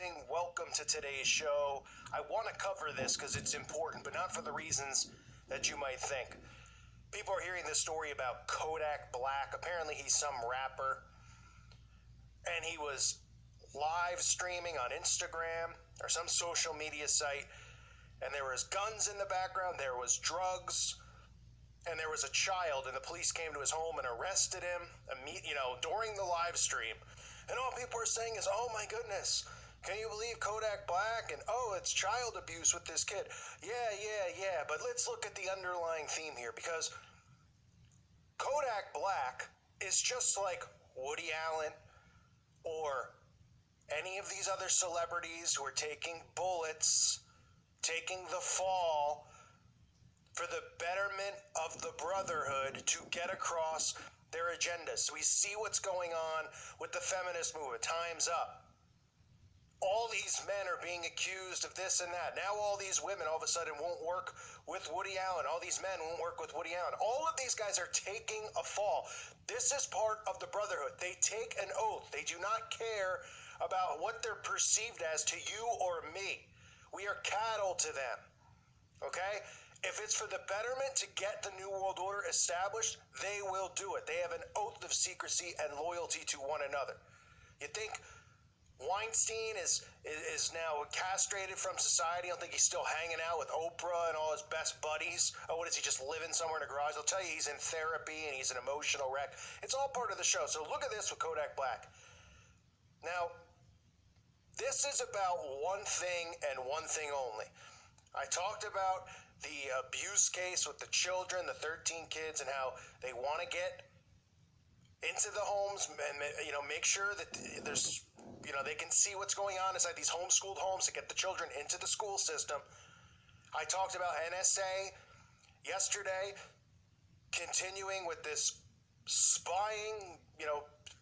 Welcome to today's show. I want to cover this because it's important, but not for the reasons that you might think. People are hearing this story about Kodak Black. Apparently, he's some rapper, and he was live streaming on Instagram or some social media site, and there was guns in the background, there was drugs, and there was a child, and the police came to his home and arrested him, during the live stream. And all people are saying is, oh my goodness, can you believe Kodak Black? And oh, it's child abuse with this kid. Yeah. But let's look at the underlying theme here, because Kodak Black is just like Woody Allen or any of these other celebrities who are taking bullets, taking the fall for the betterment of the brotherhood to get across their agendas. So we see what's going on with the feminist movement. Time's up. All these men are being accused of this and that. Now all these women all of a sudden won't work with Woody Allen. All these men won't work with Woody Allen. All of these guys are taking a fall. This is part of the brotherhood. They take an oath. They do not care about what they're perceived as to you or me. We are cattle to them. Okay? If it's for the betterment to get the New World Order established, they will do it. They have an oath of secrecy and loyalty to one another. You think Weinstein is now castrated from society? I don't think he's still hanging out with Oprah and all his best buddies. Oh, what is he, just living somewhere in a garage? They'll tell you he's in therapy and he's an emotional wreck. It's all part of the show. So look at this with Kodak Black. Now, this is about one thing and one thing only. I talked about the abuse case with the children, the 13 kids, and how they want to get into the homes and, make sure that there's, they can see what's going on inside these homeschooled homes to get the children into the school system. I talked about NSA yesterday, continuing with this spying,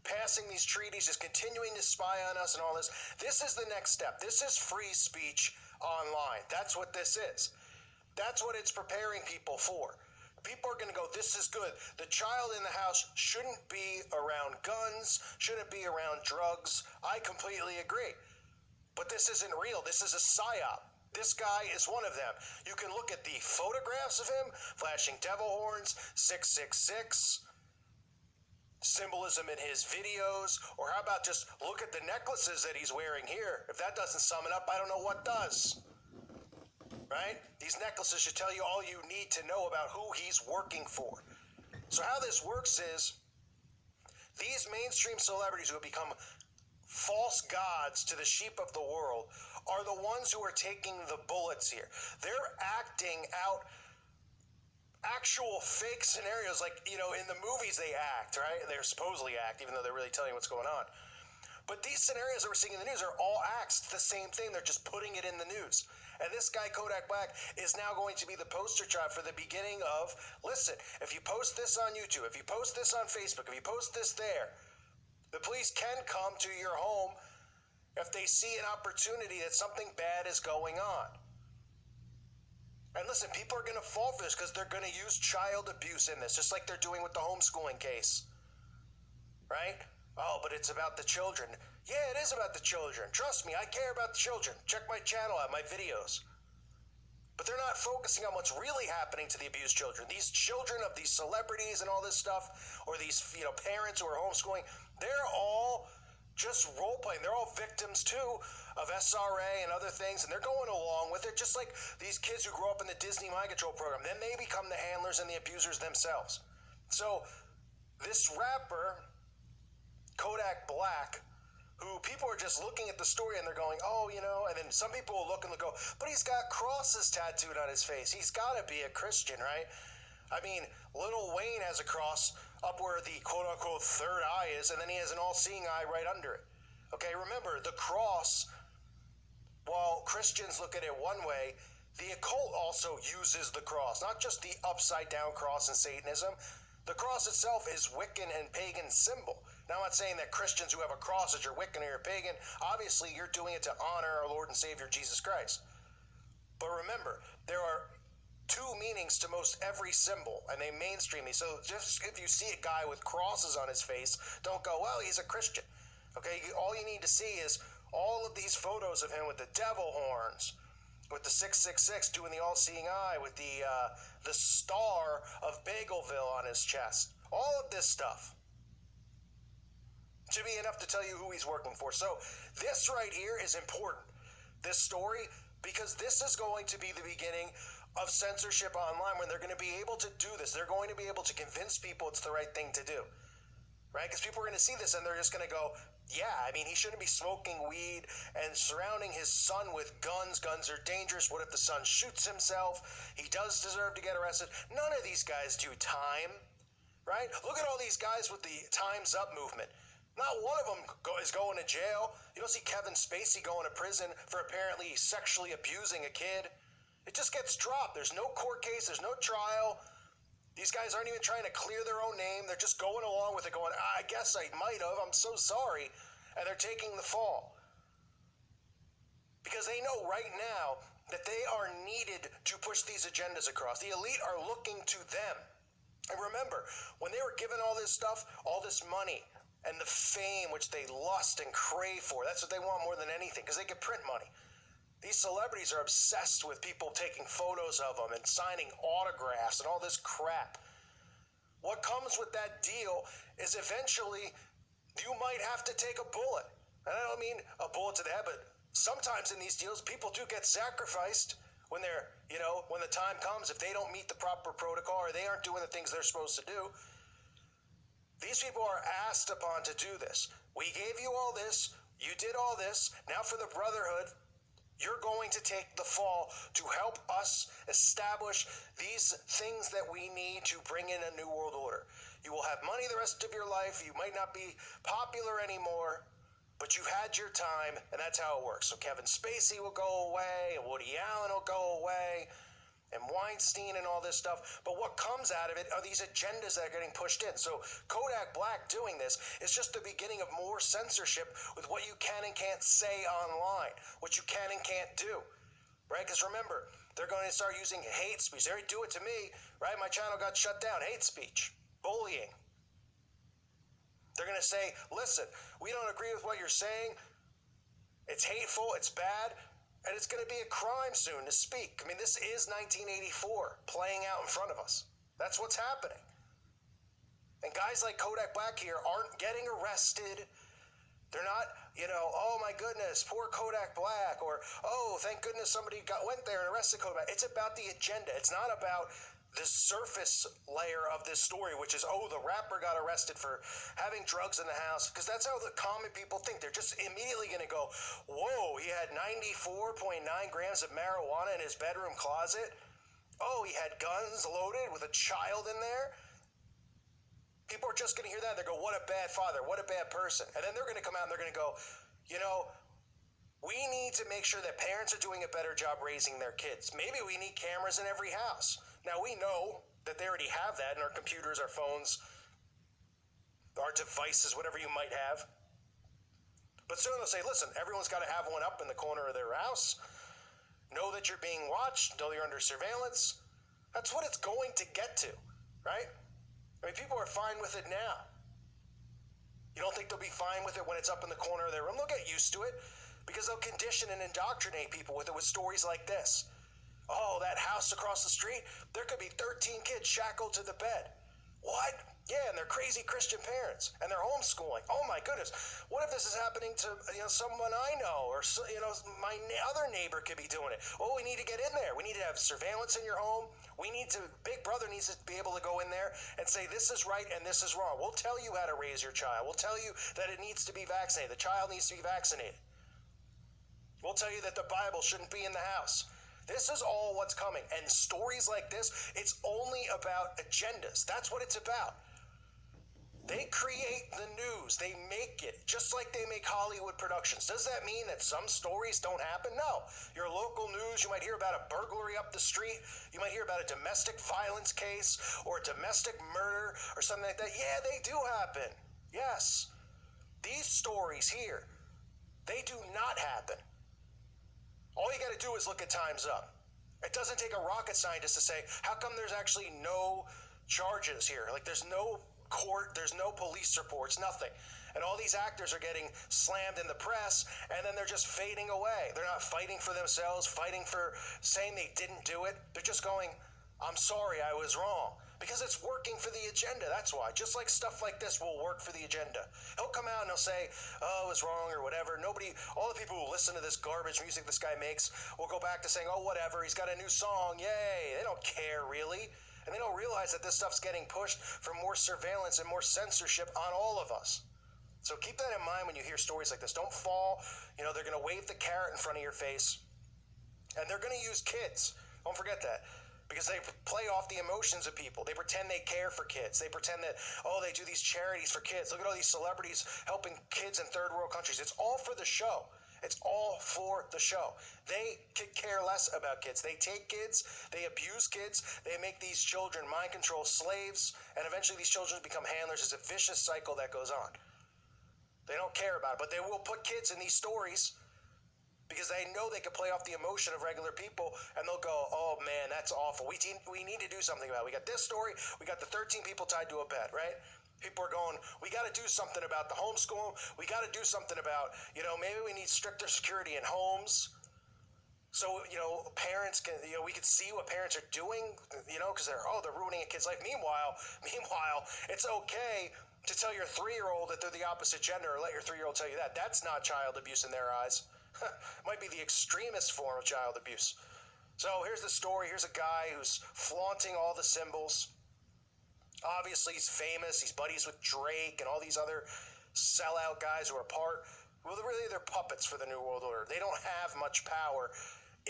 passing these treaties, just continuing to spy on us and all this. This is the next step. This is free speech online. That's what this is. That's what it's preparing people for. People are going to go, this is good. The child in the house shouldn't be around guns, shouldn't be around drugs. I completely agree. But this isn't real. This is a psyop. This guy is one of them. You can look at the photographs of him flashing devil horns, 666, symbolism in his videos, or how about just look at the necklaces that he's wearing here? If that doesn't sum it up, I don't know what does. Right? These necklaces should tell you all you need to know about who he's working for. So how this works is these mainstream celebrities who have become false gods to the sheep of the world are the ones who are taking the bullets here. They're acting out actual fake scenarios, like, in the movies they act, right? They're supposedly act, even though they're really telling you what's going on. But these scenarios that we're seeing in the news are all acts. It's the same thing. They're just putting it in the news. And this guy, Kodak Black, is now going to be the poster child for the beginning of, listen, if you post this on YouTube, if you post this on Facebook, if you post this there, the police can come to your home if they see an opportunity that something bad is going on. And listen, people are going to fall for this because they're going to use child abuse in this, just like they're doing with the homeschooling case. Right? Oh, but it's about the children. Yeah, it is about the children. Trust me, I care about the children. Check my channel out, my videos. But they're not focusing on what's really happening to the abused children. These children of these celebrities and all this stuff, or these, parents who are homeschooling, they're all just role-playing. They're all victims, too, of SRA and other things, and they're going along with it, just like these kids who grow up in the Disney Mind Control program. Then they become the handlers and the abusers themselves. So this rapper, Kodak Black, who people are just looking at the story and they're going, oh, and then some people will look and they'll go, but he's got crosses tattooed on his face. He's got to be a Christian, right? I mean, Lil Wayne has a cross up where the quote-unquote third eye is, and then he has an all-seeing eye right under it. Okay, remember, the cross, while Christians look at it one way, the occult also uses the cross, not just the upside-down cross in Satanism. The cross itself is Wiccan and pagan symbol. Now, I'm not saying that Christians who have a cross that you're Wiccan or you're pagan. Obviously, you're doing it to honor our Lord and Savior Jesus Christ. But remember, there are two meanings to most every symbol, and they mainstream these. So just if you see a guy with crosses on his face, don't go, well, he's a Christian. Okay, all you need to see is all of these photos of him with the devil horns, with the 666 doing the all-seeing eye, with the star of Bagelville on his chest. All of this stuff should be enough to tell you who he's working for. So this right here is important, this story, because this is going to be the beginning of censorship online, when they're going to be able to do this. They're going to be able to convince people it's the right thing to do, right? Because people are going to see this and they're just going to go, yeah, I mean, he shouldn't be smoking weed and surrounding his son with guns. Guns are dangerous. What if the son shoots himself? He does deserve to get arrested. None of these guys do time, right? Look at all these guys with the Time's Up movement. Not one of them is going to jail. You don't see Kevin Spacey going to prison for apparently sexually abusing a kid. It just gets dropped. There's no court case. There's no trial. These guys aren't even trying to clear their own name. They're just going along with it, going, I guess I might have. I'm so sorry. And they're taking the fall. Because they know right now that they are needed to push these agendas across. The elite are looking to them. And remember, when they were given all this stuff, all this money, and the fame which they lust and crave for, that's what they want more than anything, because they can print money. These celebrities are obsessed with people taking photos of them and signing autographs and all this crap. What comes with that deal is eventually you might have to take a bullet. And I don't mean a bullet to the head, but sometimes in these deals, people do get sacrificed when they're, when the time comes, if they don't meet the proper protocol or they aren't doing the things they're supposed to do. These people are asked upon to do this. We gave you all this. You did all this. Now for the Brotherhood, you're going to take the fall to help us establish these things that we need to bring in a new world order. You will have money the rest of your life. You might not be popular anymore, but you've had your time, and that's how it works. So Kevin Spacey will go away, and Woody Allen will go away, and Weinstein and all this stuff. But what comes out of it are these agendas that are getting pushed in. So Kodak Black doing this is just the beginning of more censorship with what you can and can't say online, what you can and can't do, right? Because remember, they're going to start using hate speech. They already do it to me, right? My channel got shut down. Hate speech, bullying. They're going to say, listen, we don't agree with what you're saying. It's hateful. It's bad. And it's going to be a crime soon to speak. I mean, this is 1984 playing out in front of us. That's what's happening. And guys like Kodak Black here aren't getting arrested. They're not, oh my goodness, poor Kodak Black, or, oh, thank goodness somebody went there and arrested Kodak Black. It's about the agenda. It's not about the surface layer of this story, which is, oh, the rapper got arrested for having drugs in the house, because that's how the common people think. They're just immediately going to go, whoa, he had 94.9 grams of marijuana in his bedroom closet. Oh, he had guns loaded with a child in there. People are just going to hear that. They go, what a bad father, what a bad person. And then they're going to come out and they're going to go, we need to make sure that parents are doing a better job raising their kids. Maybe we need cameras in every house. Now, we know that they already have that in our computers, our phones, our devices, whatever you might have. But soon they'll say, listen, everyone's got to have one up in the corner of their house. Know that you're being watched. Know you're under surveillance. That's what it's going to get to, right? I mean, people are fine with it now. You don't think they'll be fine with it when it's up in the corner of their room? They'll get used to it because they'll condition and indoctrinate people with it with stories like this. Oh, that house across the street, there could be 13 kids shackled to the bed. What? Yeah, and they're crazy Christian parents, and they're homeschooling. Oh my goodness, what if this is happening to someone I know, or my other neighbor could be doing it? Oh, we need to get in there. We need to have surveillance in your home. Big Brother needs to be able to go in there and say this is right and this is wrong. We'll tell you how to raise your child. We'll tell you that it needs to be vaccinated. The child needs to be vaccinated. We'll tell you that the Bible shouldn't be in the house. This is all what's coming. And stories like this, it's only about agendas. That's what it's about. They create the news. They make it, just like they make Hollywood productions. Does that mean that some stories don't happen? No. Your local news, you might hear about a burglary up the street. You might hear about a domestic violence case or a domestic murder or something like that. Yeah, they do happen. Yes. These stories here, they do not happen. All you got to do is look at Time's Up. It doesn't take a rocket scientist to say, how come there's actually no charges here? Like, there's no court, there's no police reports, nothing. And all these actors are getting slammed in the press, and then they're just fading away. They're not fighting for themselves, fighting for saying they didn't do it. They're just going, I'm sorry, I was wrong. Because it's working for the agenda, that's why. Just like stuff like this will work for the agenda. He'll come out and he'll say, oh, it was wrong or whatever. All the people who listen to this garbage music this guy makes will go back to saying, oh, whatever, he's got a new song, yay. They don't care, really. And they don't realize that this stuff's getting pushed for more surveillance and more censorship on all of us. So keep that in mind when you hear stories like this. Don't fall. They're going to wave the carrot in front of your face. And they're going to use kids. Don't forget that. Because they play off the emotions of people. They pretend they care for kids. They pretend that, they do these charities for kids. Look at all these celebrities helping kids in third world countries. It's all for the show. It's all for the show. They could care less about kids. They take kids, they abuse kids, they make these children mind control slaves, and eventually these children become handlers. It's a vicious cycle that goes on. They don't care about it, but they will put kids in these stories because they know they can play off the emotion of regular people, and they'll go, oh man, that's awful. We need to do something about it. We got this story, we got the 13 people tied to a bed, right? People are going, we got to do something about the homeschool. We got to do something about, maybe we need stricter security in homes. So, parents can, we can see what parents are doing, because they're ruining a kid's life. Meanwhile, it's okay to tell your 3-year-old that they're the opposite gender, or let your 3-year-old tell you that. That's not child abuse in their eyes. Might be the extremist form of child abuse. So here's the story. Here's a guy who's flaunting all the symbols. Obviously, he's famous. He's buddies with Drake and all these other sellout guys who are they're puppets for the New World Order. They don't have much power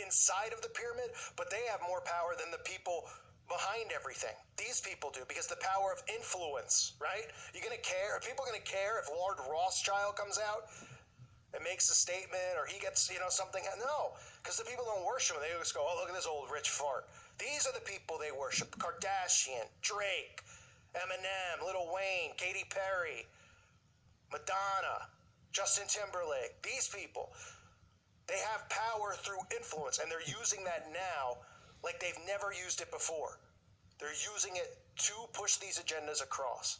inside of the pyramid, but they have more power than the people behind everything. These people do, because the power of influence, right? You gonna care? Are people gonna care if Lord Rothschild comes out and makes a statement, or he gets, something? No, because the people don't worship him. They just go, oh, look at this old rich fart. These are the people they worship. Kardashian, Drake, Eminem, Lil Wayne, Katy Perry, Madonna, Justin Timberlake. These people, they have power through influence, and they're using that now like they've never used it before. They're using it to push these agendas across.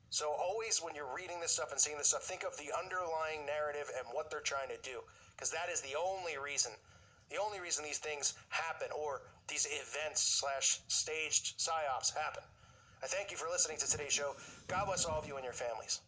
So always when you're reading this stuff and seeing this stuff, think of the underlying narrative and what they're trying to do, because that is the only reason these things happen, or these events / staged psyops happen. I thank you for listening to today's show. God bless all of you and your families.